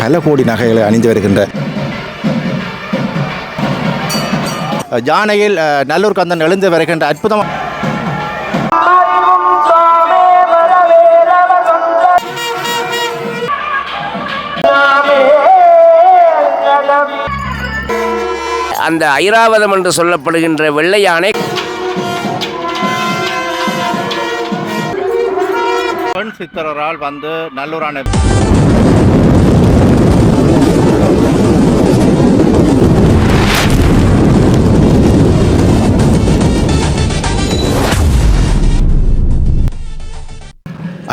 பல கோடி நகைகளை அணிந்து வருகின்ற யானையில் நல்லூர் கந்தன் எழுந்து வருகின்ற அற்புதம். அந்த ஐராவதம் என்று சொல்லப்படுகின்ற வெள்ளை யானை பெண் சித்தரால் வந்து நல்லூரான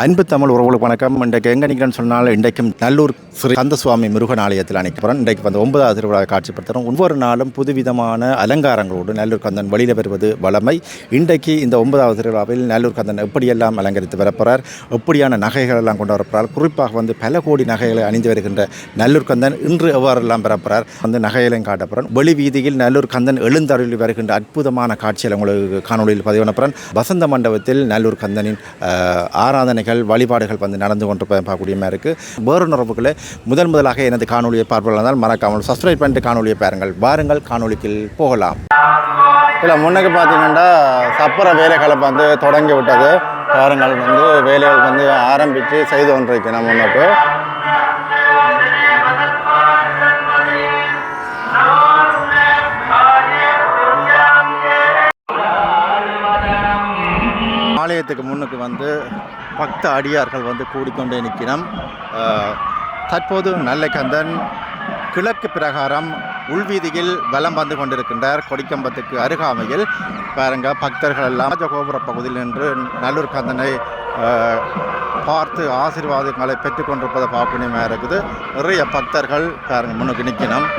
அன்பு தமிழ் உறவுகளுக்கு வணக்கம். இன்றைக்கு எங்கே நிற்கிறேன்னு சொன்னால் இன்றைக்கும் நல்லூர் ஸ்ரீ கந்தசுவாமி முருகன் ஆலயத்தில் அணைக்கிறோம். இன்றைக்கு வந்து 9வது திருவிழா காட்சிப்படுத்துகிறோம். ஒவ்வொரு நாளும் புதுவிதமான அலங்காரங்களோடு நல்லூர் கந்தன் வெளியில் வருவது வளமை. இன்றைக்கு இந்த 9வது திருவிழாவில் நல்லூர் கந்தன் எப்படியெல்லாம் அலங்கரித்து வரப்போகிறார், எப்படியான நகைகள் எல்லாம் கொண்டு வரப்போகிறார், குறிப்பாக வந்து பல கோடி நகைகளை அணிந்து வருகின்ற நல்லூர் கந்தன் இன்று எவ்வாறெல்லாம் பெறப்போகிறார் வந்து நகைகளையும் காட்டப்போகிறோம். வெளி வீதியில் நல்லூர் கந்தன் எழுந்தருளி வருகின்ற அற்புதமான காட்சியில் உங்களுக்கு காணொலியில் பதிவு பண்ணப்போகிறேன். வசந்த மண்டபத்தில் நல்லூர் கந்தனின் ஆராதனைகள் வழிபாடுகள் வந்து நடந்து கொண்டு பார்க்கக்கூடிய மாதிரி இருக்குது. வேறு உறவுகளை முதலாக எனது காணொலியை பார்ப்பதால் மறக்காமல் சப்ஸ்கிரைப் பண்ணிட்டு காணொலியை பாருங்கள். வாருங்கள் காணொலிக்கு போகலாம். இல்லை முன்னுக்கு பார்த்தீங்கன்னா சப்பர வேலைகளை வந்து தொடங்கி விட்டது. பாருங்கள் வந்து வேலைகள் வந்து ஆரம்பித்து செய்து கொண்டிருக்கு. நம்ம முன்னுக்கு ஆலயத்துக்கு முன்னுக்கு வந்து பக்த அடியார்கள் வந்து கூடிக்கொண்டே நிற்கிறோம். தற்போது நல்லகந்தன் கிழக்கு பிரகாரம் உள்வீதியில் வலம் வந்து கொண்டிருக்கின்றார். கொடிக்கம்பத்துக்கு அருகாமையில் பாருங்க பக்தர்கள் எல்லாம் ராஜகோபுர பகுதியில் நின்று நல்லூர் கந்தனை பார்த்து ஆசீர்வாதங்களை பெற்றுக்கொண்டிருப்பதை பார்க்கணுமே இருக்குது. நிறைய பக்தர்கள் பாருங்க முன்னுக்கு நிற்கணும்.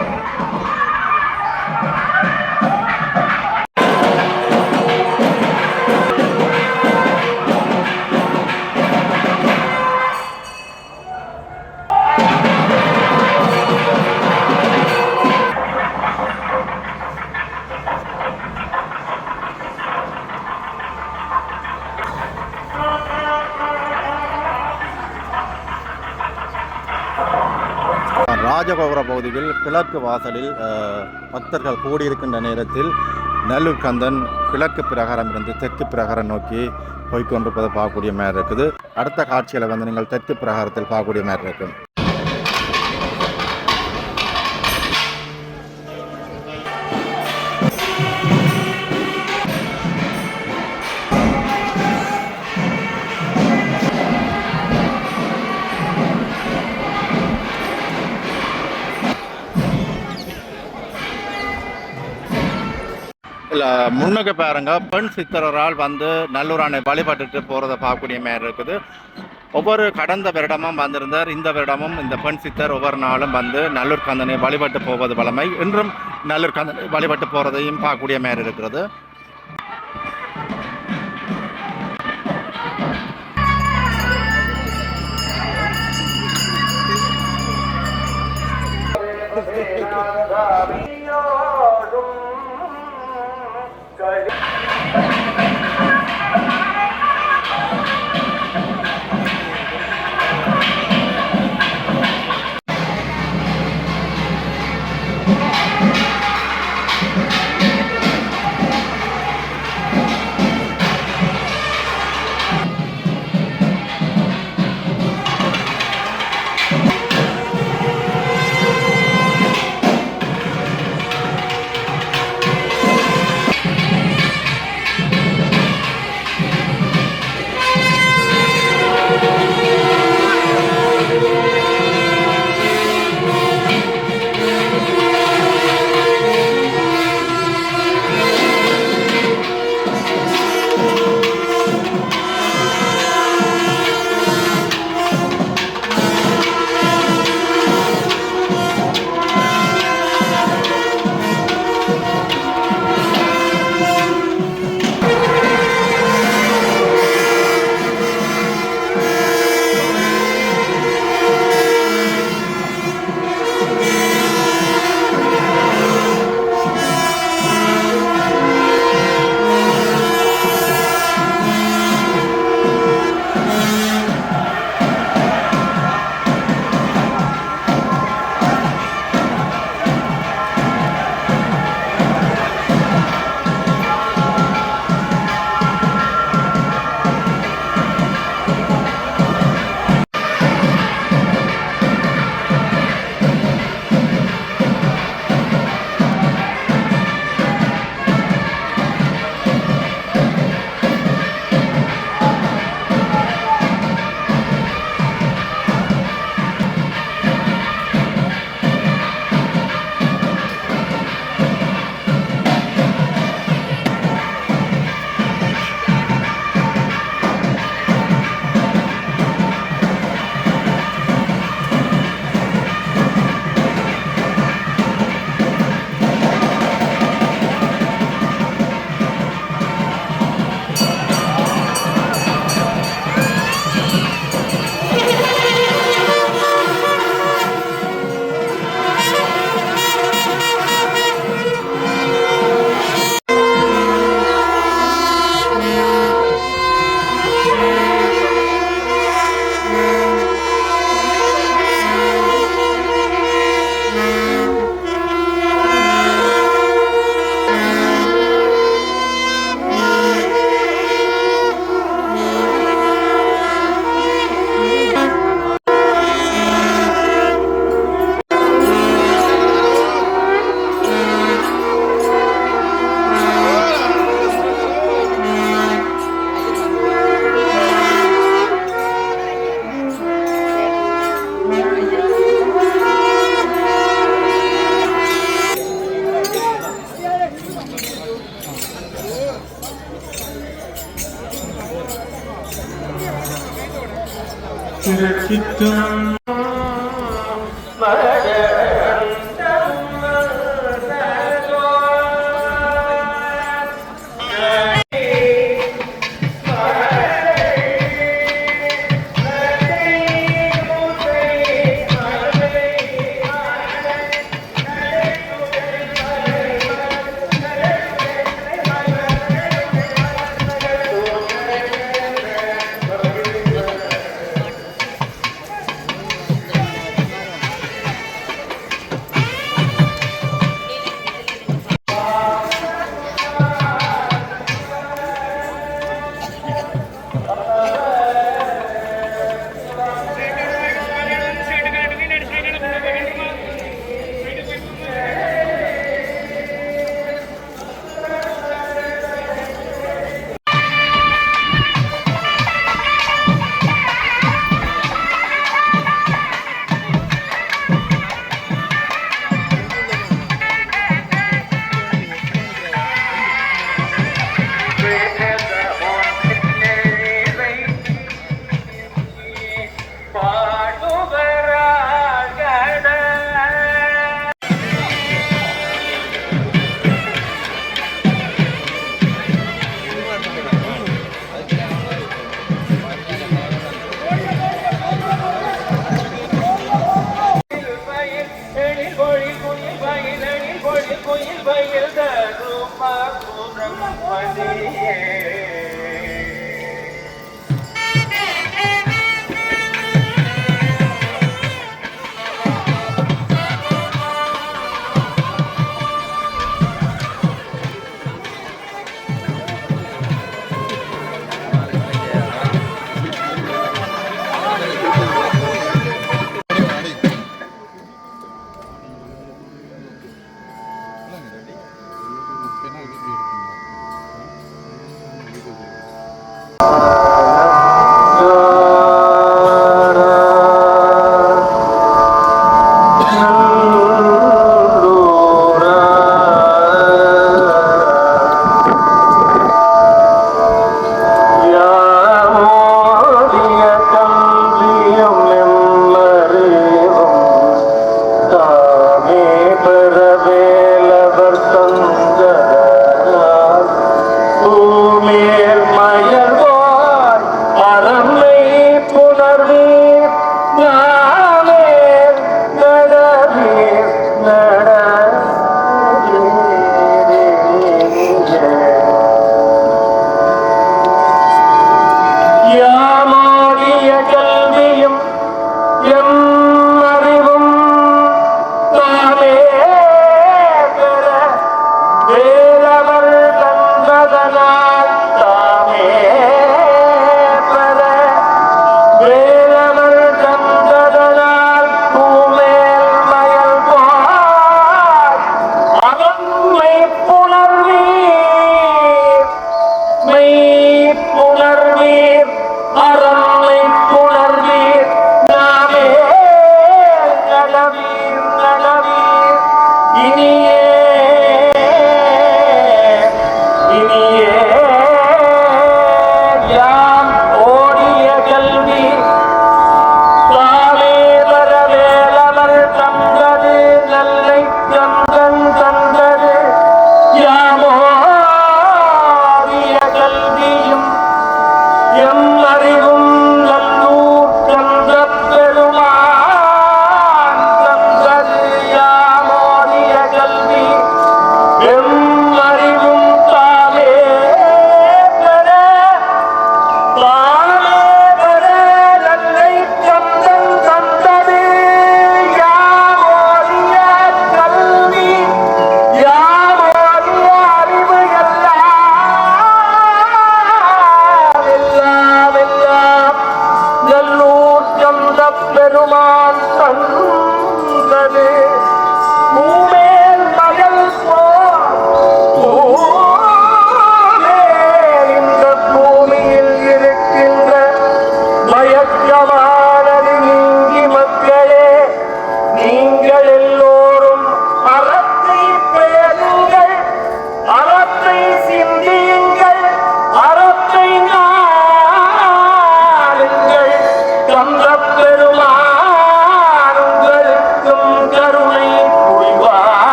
ராஜகோபுர பகுதியில் கிழக்கு வாசலில் பக்தர்கள் கூடியிருக்கின்ற நேரத்தில் நல்லூர் கந்தன் கிழக்கு பிரகாரம் இருந்து தெற்கு பிரகாரம் நோக்கி போய்கொண்டிருப்பதை பார்க்கக்கூடிய மாதிரி இருக்குது. அடுத்த காட்சிகளை வந்து நீங்கள் தெற்கு பிரகாரத்தில் பார்க்கக்கூடிய மாதிரி இருக்கும். இல்லை முன்னுக்கு பாருங்க பெண் சித்தரால் வந்து நல்லூரானை வழிபட்டுட்டு போகிறத பார்க்கக்கூடிய மாதிரி இருக்குது. ஒவ்வொரு கடந்த வருடமும் வந்திருந்தார். இந்த வருடமும் இந்த பெண் சித்தர் ஒவ்வொரு நாளும் வந்து நல்லூர் கந்தனை வழிபட்டு போவது வளமை. இன்றும் நல்லூர் கந்தனை வழிபட்டு போகிறதையும் பார்க்கக்கூடிய மாதிரி இருக்கிறது.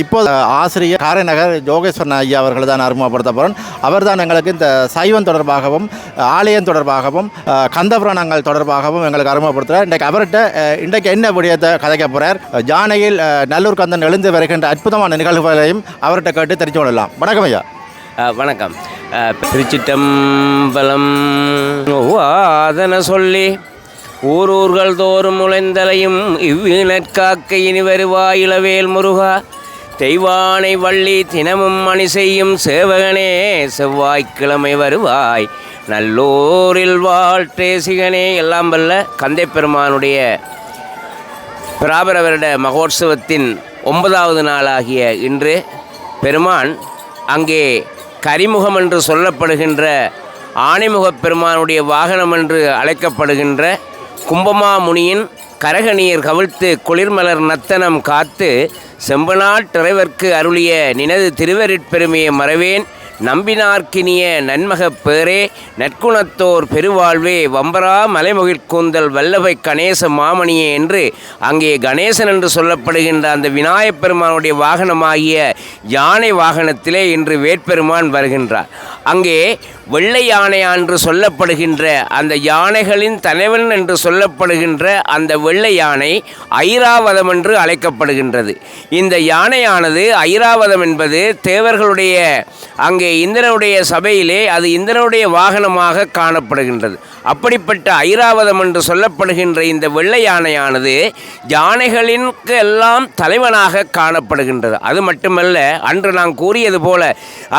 இப்போது ஆசிரியர் காரைநகர் யோகேஸ்வரன் ஐயா அவர்கள் தான் அறிமுகப்படுத்த போகிறோம். அவர் தான் எங்களுக்கு இந்த சைவம் தொடர்பாகவும் ஆலயம் தொடர்பாகவும் கந்தபுராணங்கள் தொடர்பாகவும் எங்களுக்கு அறிமுகப்படுத்துகிறார். இன்றைக்கு அவர்கிட்ட இன்றைக்கு என்ன விடயத்தை கதைக்க போகிறார், யானையில் நல்லூர் கந்தன் எழுந்து வருகின்ற அற்புதமான நிகழ்வுகளையும் அவர்கிட்ட கேட்டு தெரிஞ்சு கொள்ளலாம். வணக்கம் ஐயா. வணக்கம். திருச்சிட்டம்பலம் அதன சொல்லி ஊரூர்கள் தோறும் முளைந்தலையும் இவ்வினற்காக்க இனி வருவாய் இளவேல் முருகா, தெய்வானை வள்ளி தினமும் மணி செய்யும் சேவகனே, செவ்வாய்க்கிழமை வருவாய் நல்லூரில் வாழ்த்தேசிகனே. எல்லாம் வல்ல கந்தை பெருமானுடைய பிராபர வருட மகோத்சவத்தின் 9வது நாளாகிய இன்று பெருமான் அங்கே கரிமுகம் என்று சொல்லப்படுகின்ற ஆனைமுகப் பெருமானுடைய வாகனம் என்று அழைக்கப்படுகின்ற கும்பமாமுனியின் கரகநீர் கவிழ்த்து குளிர்மலர் நத்தனம் காத்து செம்பனாட்டிறைவர்க்கு அருளிய நினது திருவருட்பெருமையை மறவேன், நம்பினார்க்கினிய நன்மகப் பேரே, நற்குணத்தோர் பெருவாழ்வே, வம்பரா மலைமுகில் கூந்தல் வல்லபை கணேச மாமணியே என்று அங்கே கணேசன் என்று சொல்லப்படுகின்ற அந்த விநாயகப் பெருமானுடைய வாகனமாகிய யானை வாகனத்திலே இன்று வேட்பெருமான் வருகின்றார். அங்கே வெள்ளை யானை என்று சொல்லப்படுகின்ற அந்த யானைகளின் தலைவன் என்று சொல்லப்படுகின்ற அந்த வெள்ளை யானை ஐராவதம் என்று அழைக்கப்படுகின்றது. இந்த யானையானது ஐராவதம் என்பது தேவர்களுடைய அங்கே இந்திரனுடைய சபையிலே அது இந்திரனுடைய வாகனமாக காணப்படுகின்றது. அப்படிப்பட்ட ஐராவதம் என்று சொல்லப்படுகின்ற இந்த வெள்ளை யானையானது யானைகளின்க்கு எல்லாம் தலைவனாக காணப்படுகின்றது. அது மட்டுமல்ல, அன்று நான் கூறியது போல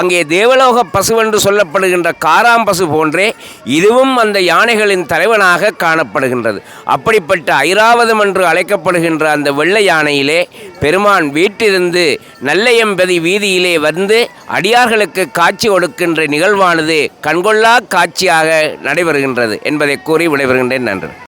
அங்கே தேவலோக பசு என்று சொல்லப்படுகின்ற காராம்பசு போன்றே இதுவும் அந்த யானைகளின் தலைவனாக காணப்படுகின்றது. அப்படிப்பட்ட ஐராவதம் என்று அழைக்கப்படுகின்ற அந்த வெள்ளை யானையிலே பெருமான் வீட்டிலிருந்து நல்லையம்பதி வீதியிலே வந்து அடியார்களுக்கு காட்சி கொடுக்கின்ற நிகழ்வானது கண்கொள்ளா காட்சியாக நடைபெறுகின்றது என்பதை கூறி விடைபெறுகின்றேன். நன்றி.